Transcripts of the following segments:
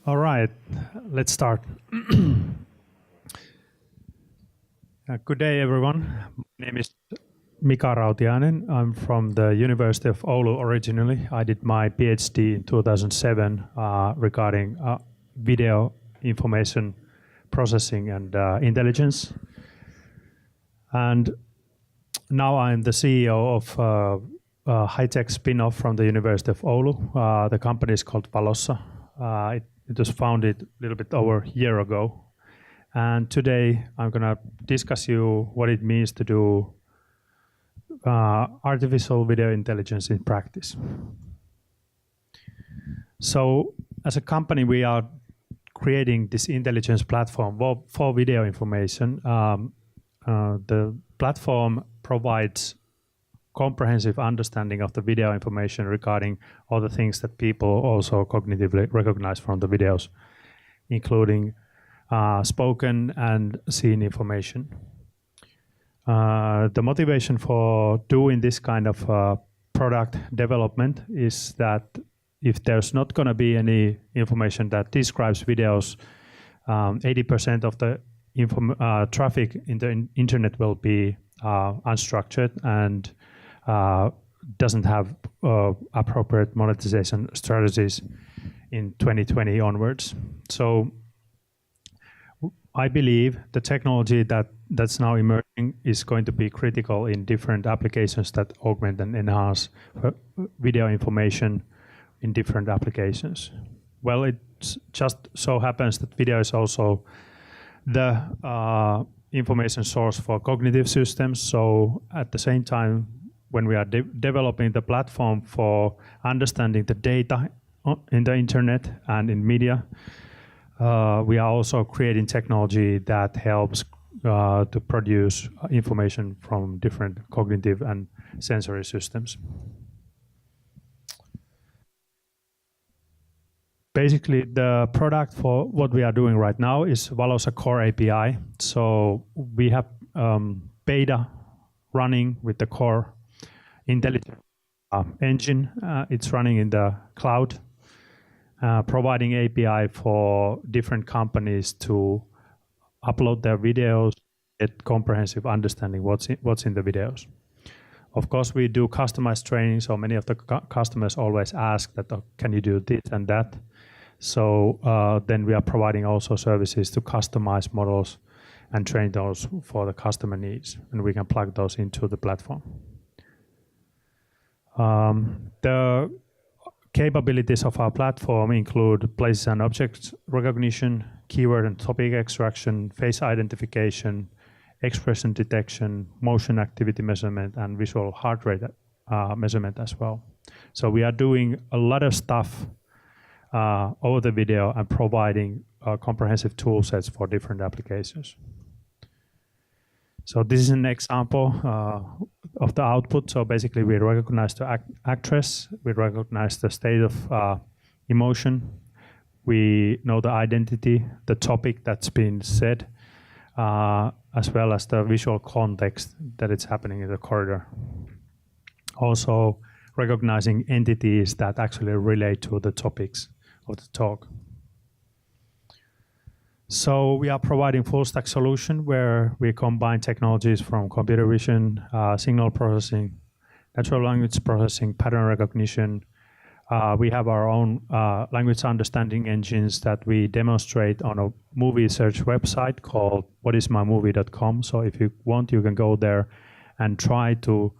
All right, let's start. Good day, everyone. My name is Mika Rautiainen. I'm from the University of Oulu originally. I did my PhD in 2007 regarding video information processing and intelligence. And now I'm the CEO of a high-tech spin-off from the University of Oulu. The company is called VALOSSA. It was founded a little bit over a year ago. And today I'm going to discuss you what it means to do artificial video intelligence in practice. So as a company, we are creating this intelligence platform for video information. The platform provides comprehensive understanding of the video information regarding all the things that people also cognitively recognize from the videos, including spoken and seen information. The motivation for doing this kind of product development is that if there's not going to be any information that describes videos, 80% of the traffic in the internet will be unstructured and doesn't have appropriate monetization strategies in 2020 onwards. So I believe the technology that's now emerging is going to be critical in different applications that augment and enhance video information in different applications. Well, it just so happens that video is also the information source for cognitive systems. So at the same time, when we are developing the platform for understanding the data in the internet and in media, we are also creating technology that helps to produce information from different cognitive and sensory systems. Basically, the product for what we are doing right now is VALOSSA Core API. So we have beta running with the Core Intelligence engine. It's running in the cloud, providing API for different companies to upload their videos, get comprehensive understanding what's in the videos. Of course, we do customized training, so many of the customers always ask that, oh, can you do this and that? So then we are providing also services to customize models and train those for the customer needs, and we can plug those into the platform. The capabilities of our platform include places and objects recognition, keyword and topic extraction, face identification, expression detection, motion activity measurement, and visual heart rate measurement as well. So we are doing a lot of stuff over the video and providing comprehensive tool sets for different applications. So this is an example of the output. So basically we recognize the actress, we recognize the state of emotion, we know the identity, the topic that's been said, as well as the visual context that it's happening in the corridor. Also recognizing entities that actually relate to the topics of the talk. So we are providing full stack solution where we combine technologies from computer vision, signal processing, natural language processing, pattern recognition. We have our own language understanding engines that we demonstrate on a movie search website called whatismymovie.com. So if you want, you can go there and try to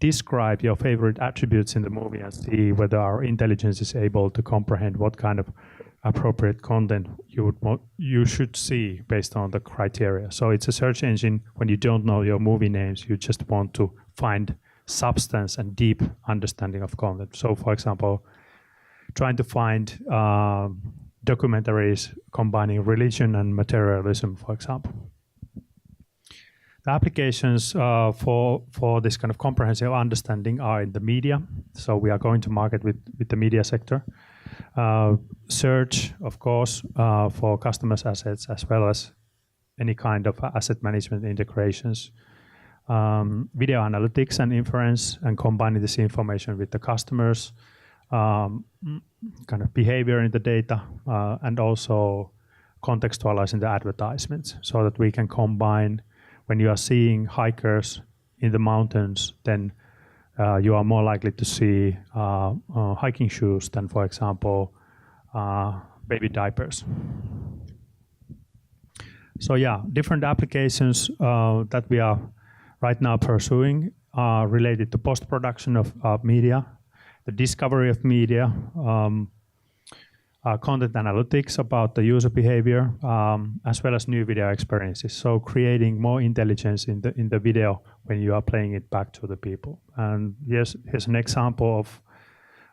describe your favorite attributes in the movie and see whether our intelligence is able to comprehend what kind of appropriate content you should see based on the criteria. So it's a search engine. When you don't know your movie names, you just want to find substance and deep understanding of content. So for example, trying to find documentaries combining religion and materialism, for example. The applications for this kind of comprehensive understanding are in the media. So we are going to market with the media sector. Search, of course, for customers' assets, as well as any kind of asset management integrations. Video analytics and inference, and combining this information with the customers. kind of behavior in the data, and also contextualizing the advertisements so that we can combine. When you are seeing hikers in the mountains, then you are more likely to see hiking shoes than, for example, baby diapers. So yeah, different applications that we are right now pursuing are related to post-production of media, the discovery of media, content analytics about the user behavior, as well as new video experiences. So creating more intelligence in the video when you are playing it back to the people. And here's an example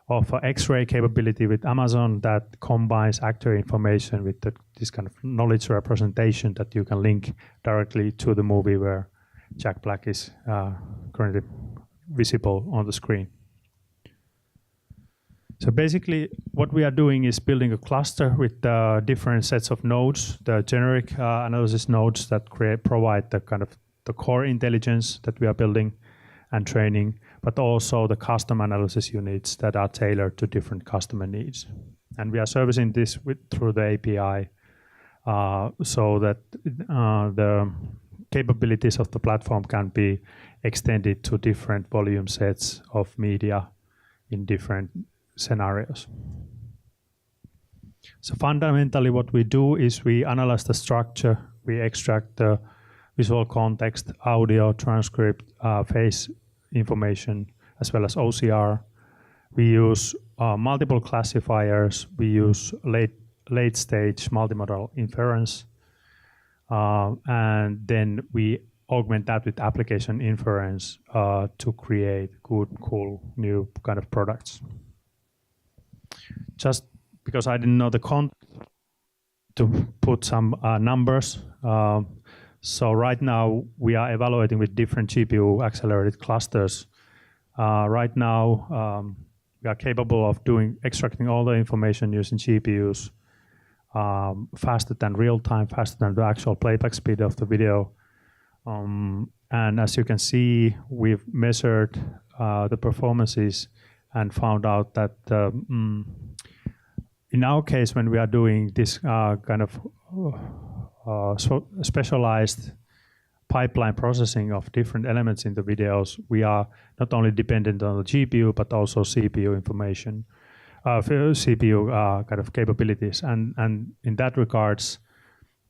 of X-ray capability with Amazon that combines actor information with this kind of knowledge representation that you can link directly to the movie where Jack Black is currently visible on the screen. So basically, what we are doing is building a cluster with different sets of nodes, the generic analysis nodes that provide the kind of the core intelligence that we are building and training, but also the custom analysis units that are tailored to different customer needs. And we are servicing this through the API so that the capabilities of the platform can be extended to different volume sets of media in different scenarios. So fundamentally what we do is we analyze the structure, we extract the visual context, audio, transcript, face information, as well as OCR. We use multiple classifiers, we use late stage multimodal inference, and then we augment that with application inference to create good, cool, new kind of products. Just because I didn't know the content to put some numbers. So right now we are evaluating with different GPU accelerated clusters. Right now we are capable of extracting all the information using GPUs faster than real time, faster than the actual playback speed of the video. And as you can see, we've measured the performances and found out that in our case, when we are doing this kind of specialized pipeline processing of different elements in the videos, we are not only dependent on the GPU, but also CPU information, CPU kind of capabilities. And in that regards,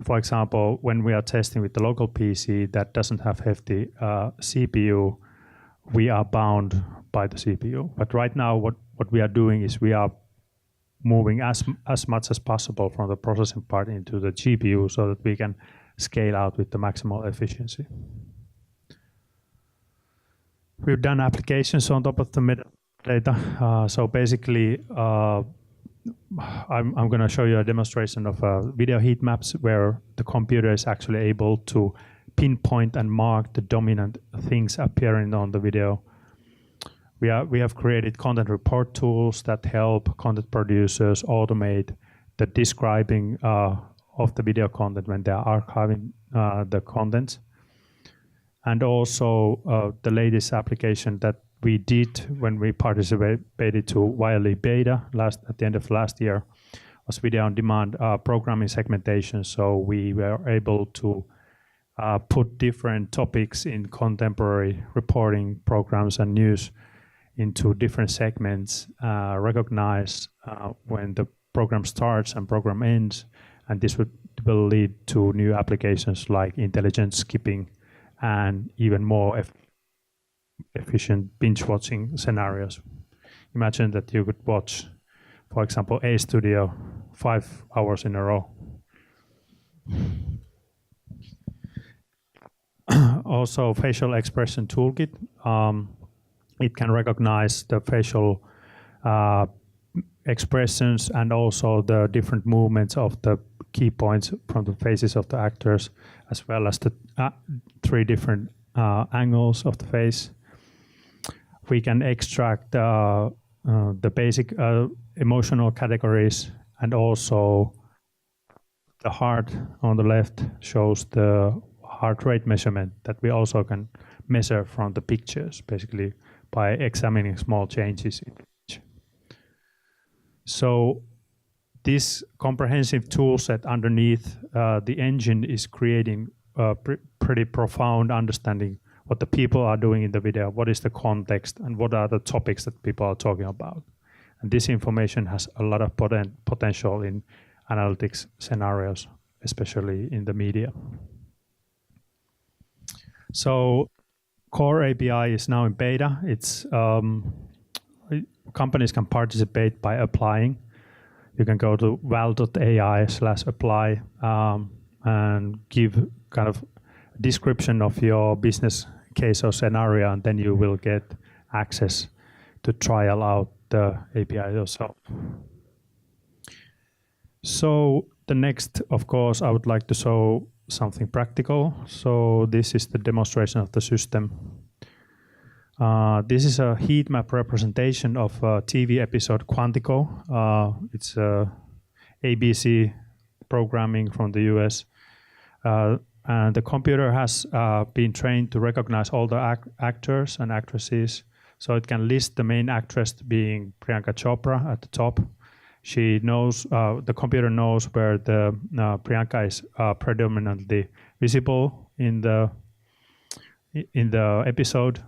for example, when we are testing with the local PC that doesn't have hefty CPU, we are bound by the CPU. But right now, what we are doing is we are moving as much as possible from the processing part into the GPU so that we can scale out with the maximal efficiency. We've done applications on top of the metadata. So basically, I'm going to show you a demonstration of video heat maps where the computer is actually able to pinpoint and mark the dominant things appearing on the video. We have created content report tools that help content producers automate the describing of the video content when they are archiving the content. And also the latest application that we did when we participated to Wiley Beta at the end of last year was video on demand programming segmentation. So we were able to put different topics in contemporary reporting programs and news into different segments, recognize when the program starts and program ends, and this will lead to new applications like intelligent skipping and even more efficient binge watching scenarios. Imagine that you could watch, for example, A Studio 5 hours in a row. Also, facial expression toolkit. It can recognize the facial expressions and also the different movements of the key points from the faces of the actors, as well as the 3 different angles of the face. We can extract the basic emotional categories, and also the heart on the left shows the heart rate measurement that we also can measure from the pictures, basically by examining small changes in the picture. So this comprehensive tool set underneath the engine is creating a pretty profound understanding what the people are doing in the video, what is the context, and what are the topics that people are talking about. And this information has a lot of potential in analytics scenarios, especially in the media. So Core API is now in beta. It's companies can participate by applying. You can go to val.ai/apply and give kind of description of your business case or scenario, and then you will get access to trial out the API yourself. So the next, of course, I would like to show something practical. So this is the demonstration of the system. This is a heat map representation of a TV episode Quantico. It's ABC programming from the US. And the computer has been trained to recognize all the actors and actresses. So it can list the main actress being Priyanka Chopra at the top. She knows, the computer knows where the Priyanka is predominantly visible in the episode.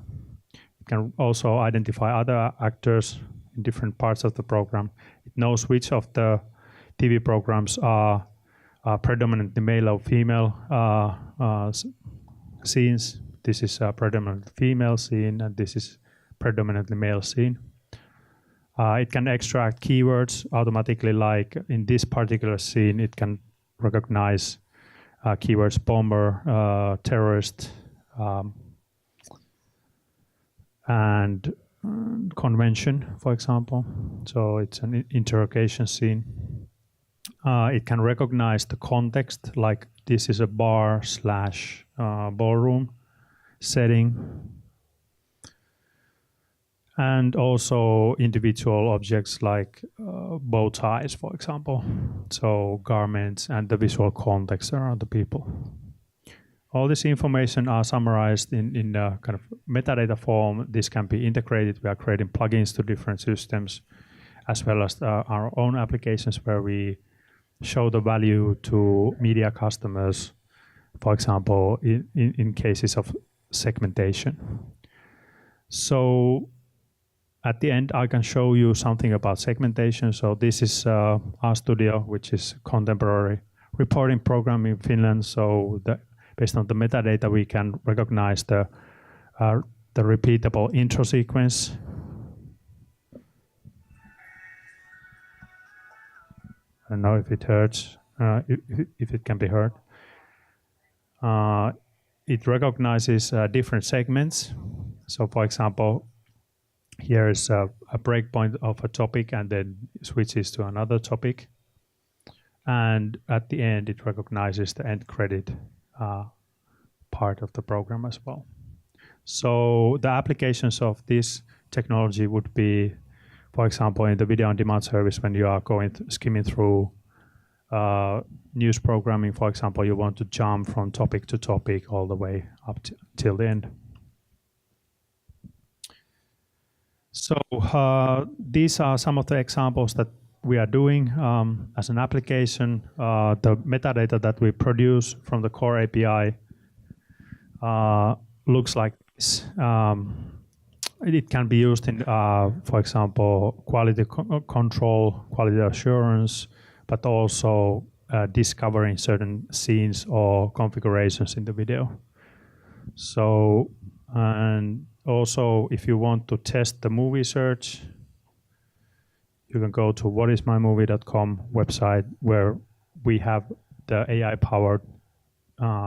It can also identify other actors in different parts of the program. It knows which of the TV programs are predominantly male or female scenes. This is a predominantly female scene, and this is predominantly male scene. It can extract keywords automatically, like in this particular scene, it can recognize keywords bomber, terrorist, and convention, for example. So it's an interrogation scene. It can recognize the context, like this is a bar/ballroom setting. And also individual objects like bow ties, for example. So garments and the visual context around the people. All this information are summarized in a kind of metadata form. This can be integrated. We are creating plugins to different systems, as well as our own applications where we show the value to media customers, for example, in cases of segmentation. So at the end, I can show you something about segmentation. So this is RStudio, which is contemporary reporting program in Finland. So based on the metadata, we can recognize the repeatable intro sequence. I don't know if it hurts, if it can be heard. It recognizes different segments. So for example, here is a breakpoint of a topic and then switches to another topic. And at the end, it recognizes the end credit part of the program as well. So the applications of this technology would be, for example, in the video on demand service, when you are skimming through news programming, for example, you want to jump from topic to topic all the way up till the end. So these are some of the examples that we are doing as an application. The metadata that we produce from the core API looks like this. It can be used in, for example, quality control, quality assurance, but also discovering certain scenes or configurations in the video. So, and also, if you want to test the movie search, you can go to whatismymovie.com website, where we have the AI-powered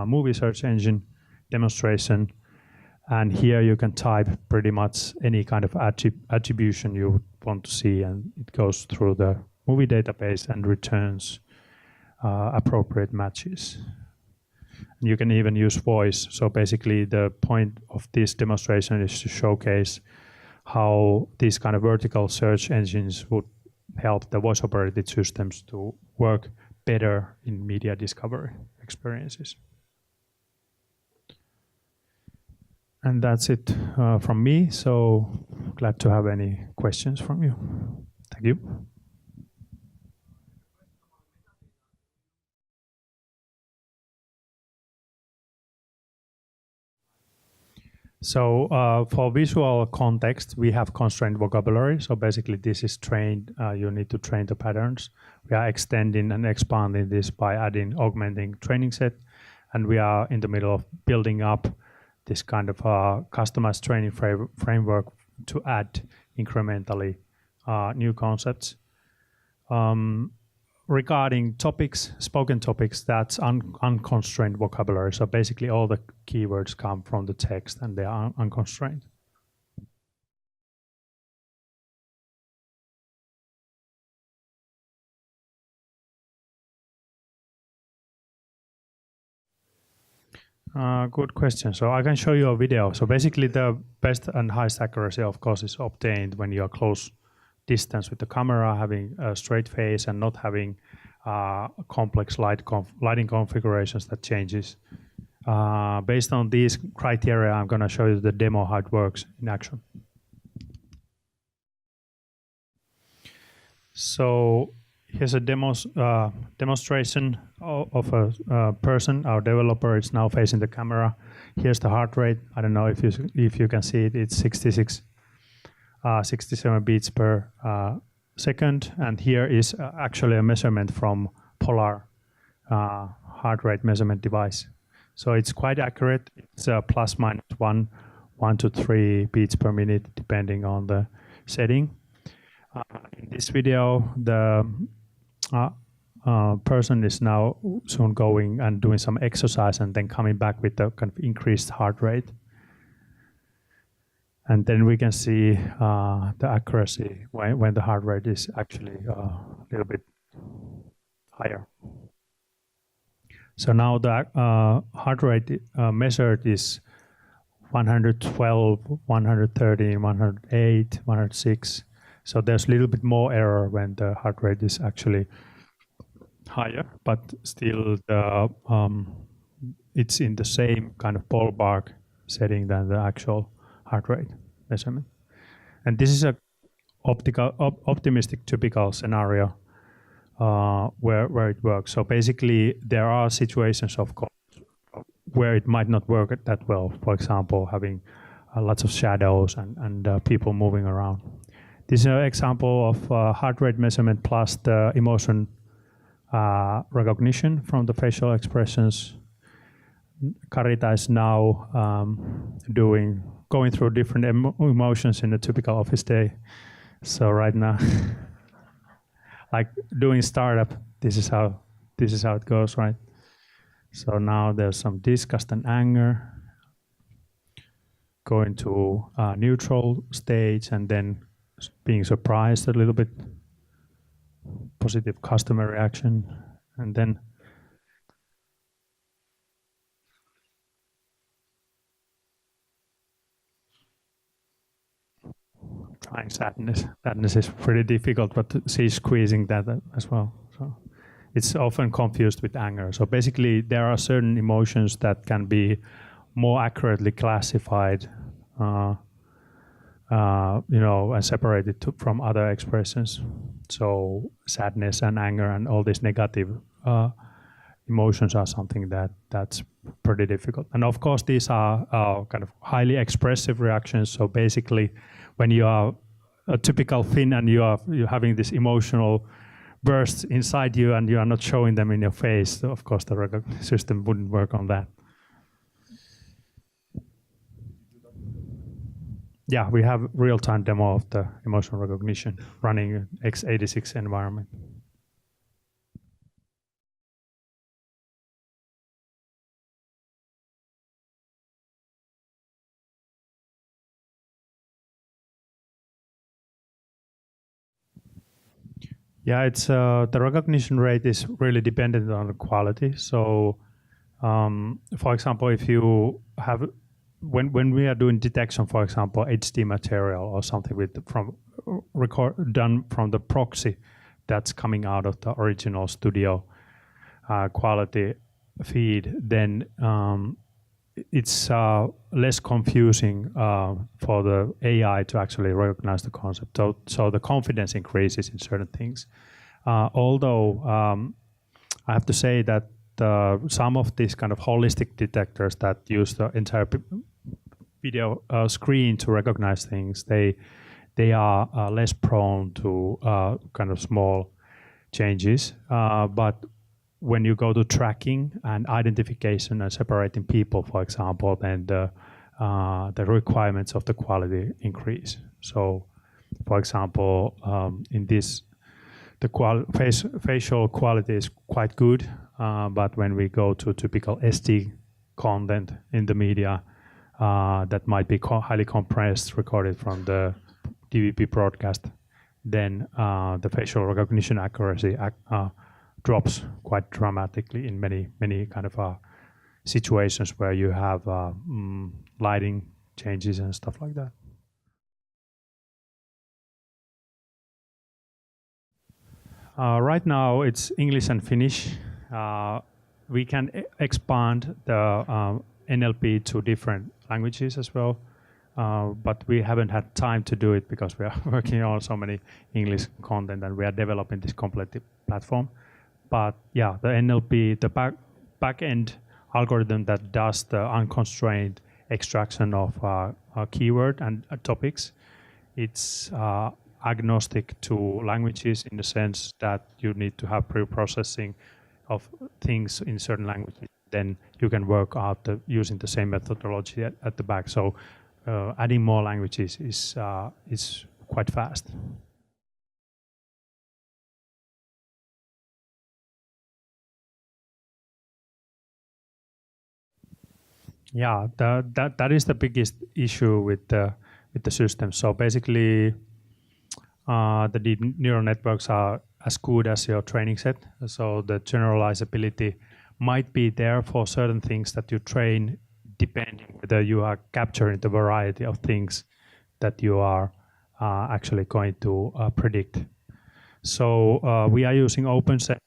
movie search engine demonstration. And here you can type pretty much any kind of attribution you would want to see, and it goes through the movie database and returns appropriate matches. And you can even use voice. So basically the point of this demonstration is to showcase how these kind of vertical search engines would help the voice operated systems to work better in media discovery experiences. And that's it from me. So glad to have any questions from you. Thank you. So for visual context, we have constrained vocabulary. So basically this is trained, you need to train the patterns. We are extending and expanding this by adding, augmenting training set. And we are in the middle of building up this kind of customized training framework to add incrementally new concepts. Regarding topics, spoken topics, that's unconstrained vocabulary. So basically all the keywords come from the text and they are unconstrained. Good question. So I can show you a video. So basically the best and highest accuracy, of course, is obtained when you are close distance with the camera, having a straight face and not having complex lighting configurations that changes. Based on these criteria, I'm going to show you the demo how it works in action. So here's a demonstration of a person. Our developer is now facing the camera. Here's the heart rate. I don't know if you can see it. It's 67 beats per second. And here is actually a measurement from Polar heart rate measurement device. So it's quite accurate. It's plus minus 1 to 3 beats per minute, depending on the setting. In this video, the person is now soon going and doing some exercise and then coming back with a kind of increased heart rate. And then we can see the accuracy when the heart rate is actually a little bit higher. So now the heart rate measured is 112, 113, 108, 106. So there's a little bit more error when the heart rate is actually higher, but still it's in the same kind of ballpark setting than the actual heart rate measurement. And this is a optimistic typical scenario where it works. So basically there are situations, of course, where it might not work that well. For example, having lots of shadows and people moving around. This is an example of heart rate measurement plus the emotion recognition from the facial expressions. Karita is now going through different emotions in a typical office day. So right now, like doing startup, this is how it goes, right? So now there's some disgust and anger, going to neutral stage, and then being surprised a little bit, positive customer reaction, and then trying sadness. Sadness is pretty difficult, but she's squeezing that as well. So it's often confused with anger. So basically, there are certain emotions that can be more accurately classified, and separated from other expressions. So sadness and anger and all these negative emotions are something that's pretty difficult. And of course, these are kind of highly expressive reactions. So basically, when you are a typical Finn and you're having this emotional bursts inside you and you are not showing them in your face, so of course the system wouldn't work on that. Yeah, we have real-time demo of the emotional recognition running an x86 environment. Yeah, it's the recognition rate is really dependent on the quality. So, for example, if you have when we are doing detection, for example, HD material or something done from the proxy that's coming out of the original studio quality feed, then it's less confusing for the AI to actually recognize the concept. So the confidence increases in certain things. Although I have to say that some of these kind of holistic detectors that use the entire video screen to recognize things, they are less prone to kind of small changes. But when you go to tracking and identification and separating people, for example, then the requirements of the quality increase. So, for example, in this, the facial quality is quite good, but when we go to typical SD content in the media, that might be highly compressed, recorded from the DVB broadcast, then the facial recognition accuracy drops quite dramatically in many kind of situations where you have lighting changes and stuff like that. Right now it's English and Finnish. We can expand the NLP to different languages as well, but we haven't had time to do it because we are working on so many English content and we are developing this complete platform. But yeah, the NLP, the back-end algorithm that does the unconstrained extraction of keyword and topics, it's agnostic to languages in the sense that you need to have pre-processing of things in certain languages. Then you can work out using the same methodology at the back. So adding more languages is quite fast. Yeah, that is the biggest issue with the system. So basically, the deep neural networks are as good as your training set. So the generalizability might be there for certain things that you train, depending whether you are capturing the variety of things that you are actually going to predict. So we are using open sets,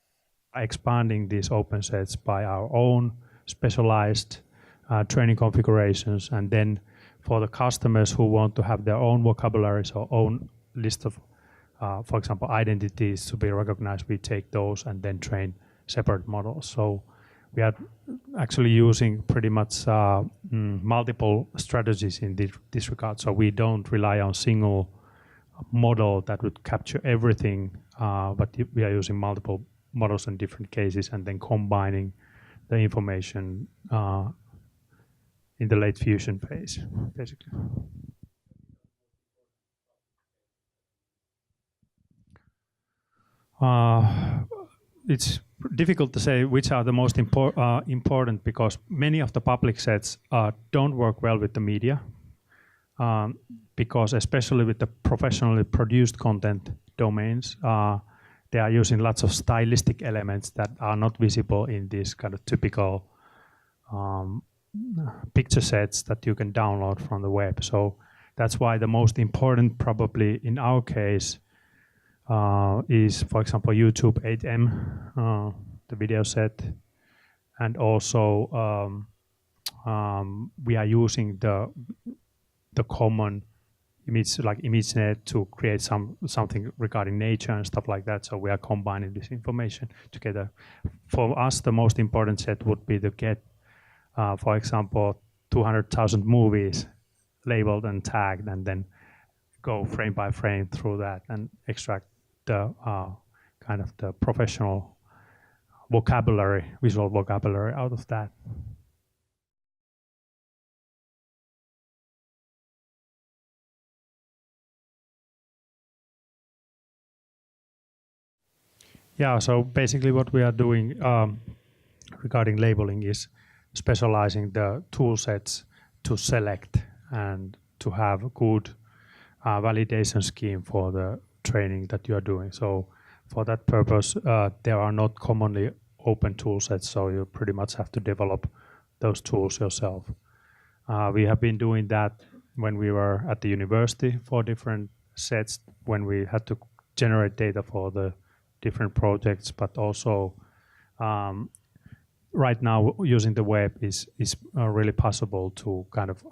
expanding these open sets by our own specialized training configurations, and then for the customers who want to have their own vocabularies or own list of, for example, identities to be recognized, we take those and then train separate models. So we are actually using pretty much multiple strategies in this regard. So we don't rely on single model that would capture everything, but we are using multiple models in different cases and then combining the information in the late fusion phase, basically. It's difficult to say which are the most important because many of the public sets don't work well with the media, because especially with the professionally produced content domains, they are using lots of stylistic elements that are not visible in these kind of typical picture sets that you can download from the web. So that's why the most important, probably in our case, is, for example, YouTube 8M, the video set, and also we are using the common image, like ImageNet, to create something regarding nature and stuff like that. So we are combining this information together. For us, the most important set would be to get, for example, 200,000 movies labeled and tagged, and then go frame by frame through that and extract the kind of the professional vocabulary, visual vocabulary out of that. Yeah, so basically what we are doing regarding labeling is specializing the tool sets to select and to have a good validation scheme for the training that you are doing. So for that purpose, there are not commonly open tool sets, so you pretty much have to develop those tools yourself. We have been doing that when we were at the university for different sets, when we had to generate data for the different projects, but also right now using the web is really possible to kind of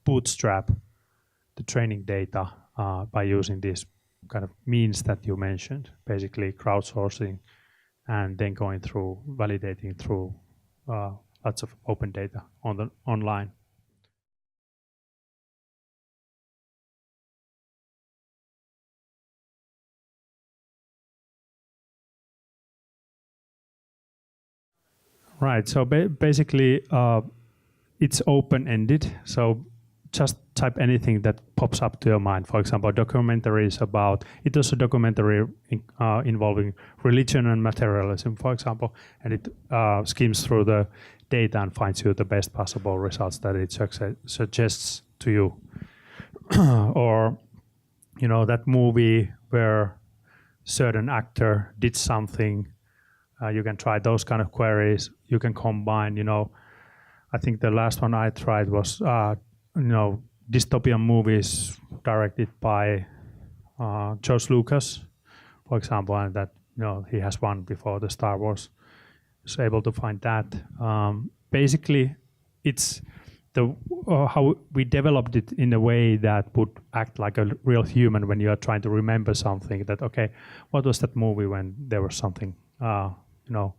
bootstrap the training data by using these kind of means that you mentioned, basically crowdsourcing and then going through, validating through lots of open data online. Right. So basically, it's open-ended. So just type anything that pops up to your mind. For example, documentaries about, it was a documentary involving religion and materialism, for example, and it skims through the data and finds you the best possible results that it suggests to you. Or, you know, that movie where certain actor did something, you can try those kind of queries. You can combine, you know, I think the last one I tried was, you know, dystopian movies directed by George Lucas, for example, and that, you know, he has one before the Star Wars. Was able to find that. Basically, it's the how we developed it in a way that would act like a real human when you are trying to remember something. That, okay, what was that movie when there was something, you know,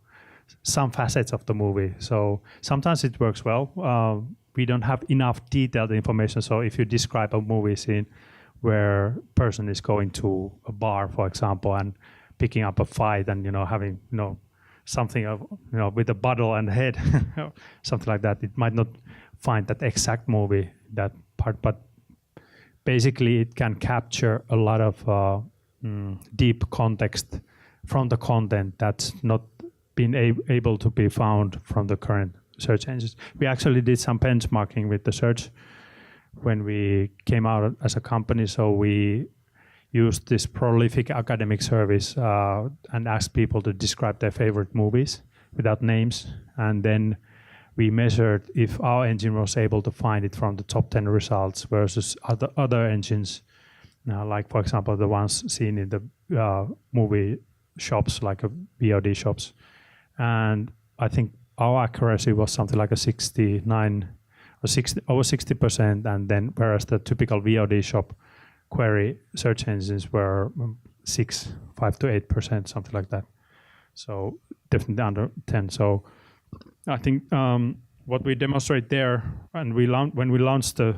some facets of the movie. So sometimes it works well. We don't have enough detailed information. So if you describe a movie scene where a person is going to a bar, for example, and picking up a fight and, you know, having, you know, something of, you know, with a bottle and head, something like that, it might not find that exact movie, that part, but basically it can capture a lot of deep context from the content that's not been able to be found from the current search engines. We actually did some benchmarking with the search when we came out as a company. So we used this prolific academic service and asked people to describe their favorite movies without names. And then we measured if our engine was able to find it from the top 10 results versus other engines, like, for example, the ones seen in the movie shops, like VOD shops. And I think our accuracy was something like a 69 or 60, over 60%, and then whereas the typical VOD shop query search engines were 5 to 8%, something like that. So definitely under 10. So I think what we demonstrate there, and when we launched the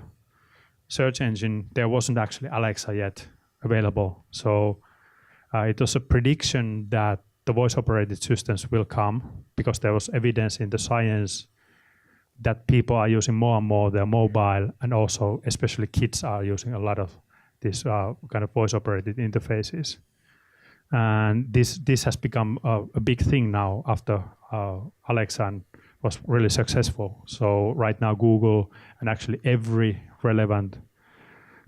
search engine, there wasn't actually Alexa yet available. So it was a prediction that the voice-operated systems will come because there was evidence in the science that people are using more and more their mobile, and also especially kids are using a lot of this kind of voice-operated interfaces. And this has become a big thing now after Alexa was really successful. So right now Google and actually every relevant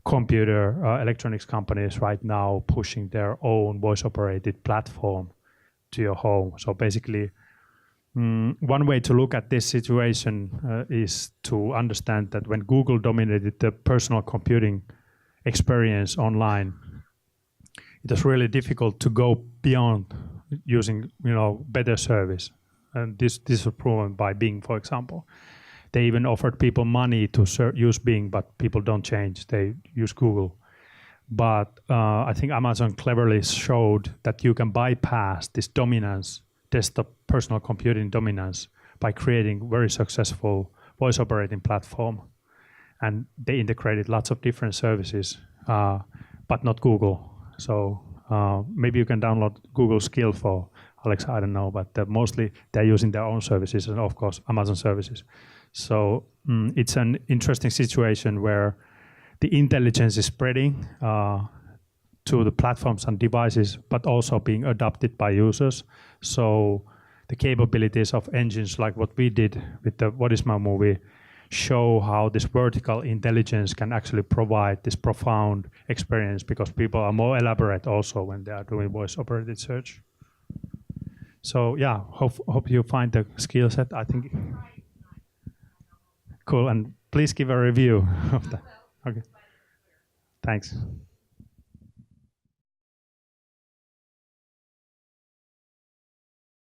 computer electronics company is right now pushing their own voice-operated platform to your home. So basically, one way to look at this situation is to understand that when Google dominated the personal computing experience online, it was really difficult to go beyond using, you know, better service. And this was proven by Bing, for example. They even offered people money to use Bing, but people don't change. They use Google. But I think Amazon cleverly showed that you can bypass this dominance, desktop personal computing dominance, by creating very successful voice operating platform. And they integrated lots of different services, but not Google. So maybe you can download Google Skill for Alexa, I don't know, but mostly they're using their own services and of course Amazon services. So it's an interesting situation where the intelligence is spreading to the platforms and devices, but also being adopted by users. So the capabilities of engines like what we did with the What Is My Movie show how this vertical intelligence can actually provide this profound experience, because people are more elaborate also when they are doing voice-operated search. So yeah, hope you find the skill set. I think cool, and please give a review of that. Okay, thanks.